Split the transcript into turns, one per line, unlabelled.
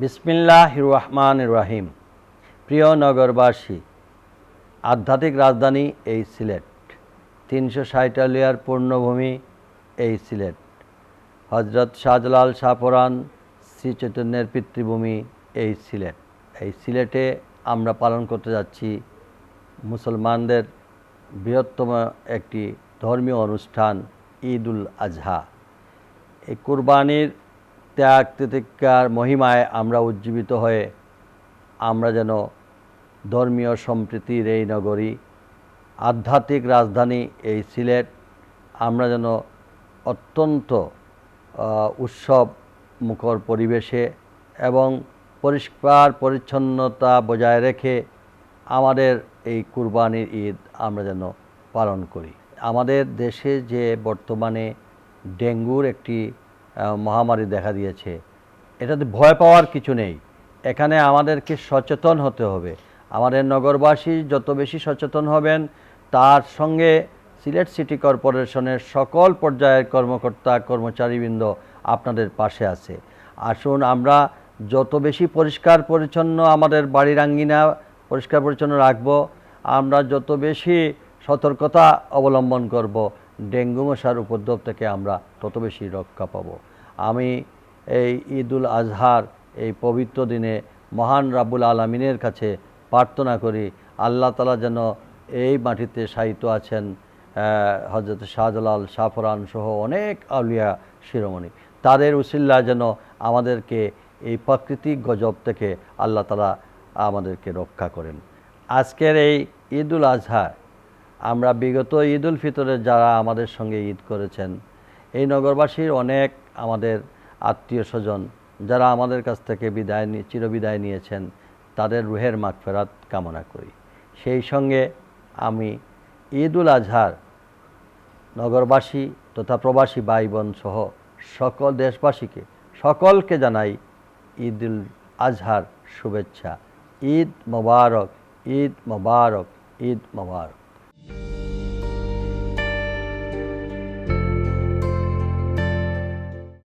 বিসমিল্লাহির রহমানির রহিম। প্রিয় নগরবাসী, আধ্যাত্মিক রাজধানী এই সিলেট, ৩৬০ আলিয়ার পূর্ণভূমি এই সিলেট, হজরত শাহজালাল শাহপরাণ শ্রী চৈতন্যের পিতৃভূমি এই সিলেট। এই সিলেটে আমরা পালন করতে যাচ্ছি মুসলমানদের বৃহত্তম একটি ধর্মীয় অনুষ্ঠান ঈদুল আজহা। এই কুরবানির ত্যাগ তিতিক্ষার মহিমায় আমরা উজ্জীবিত হয়ে আমরা যেন ধর্মীয় সম্প্রীতির এই নগরী, আধ্যাত্মিক রাজধানী এই সিলেট, আমরা যেন অত্যন্ত উৎসব মুখর পরিবেশে এবং পরিষ্কার পরিচ্ছন্নতা বজায় রেখে আমাদের এই কুরবানির ঈদ আমরা যেন পালন করি। আমাদের দেশে যে বর্তমানে ডেঙ্গুর একটি মহামারী দেখা দিয়েছে, এটাতে ভয় পাওয়ার কিছু নেই। এখানে আমাদেরকে সচেতন হতে হবে। আমাদের নগরবাসী যত বেশি সচেতন হবেন, তার সঙ্গে সিলেট সিটি কর্পোরেশনের সকল পর্যায়ের কর্মকর্তা কর্মচারীবৃন্দ আপনাদের পাশে আছে। আসুন আমরা যত বেশি পরিষ্কার পরিচ্ছন্ন আমাদের বাড়ির আঙ্গিনা পরিষ্কার পরিচ্ছন্ন রাখব, আমরা যত বেশি সতর্কতা অবলম্বন করব, ডেঙ্গু মশার উপদ্রব থেকে আমরা তত বেশি রক্ষা পাব। আমি এই ঈদুল আজহার এই পবিত্র দিনে মহান রাব্বুল আলামিনের কাছে প্রার্থনা করি, আল্লাহ তাআলা যেন এই মাটিতে শায়িত আছেন হযরত শাহজালাল শাহপরাণ সহ অনেক আউলিয়া শিরোমণি, তাদের উসিল্লা যেন আমাদেরকে এই প্রাকৃতিক গজব থেকে আল্লাহ তাআলা আমাদেরকে রক্ষা করেন। আজকের এই ঈদুল আজহা আমরা বিগত ঈদুল ফিতরে যারা আমাদের সঙ্গে ঈদ করেছেন, এই নগরবাসীর অনেক আমাদের আত্মীয় স্বজন যারা আমাদের কাছ থেকে চিরবিদায় নিয়েছেন, তাদের রুহের মাগফিরাত কামনা করি। সেই সঙ্গে আমি ঈদুল আজহার নগরবাসী তথা প্রবাসী ভাই বোন সহ সকল দেশবাসীকে সকলকে জানাই ঈদুল আজহার শুভেচ্ছা। ঈদ মোবারক, ঈদ মোবারক, ঈদ মোবারক।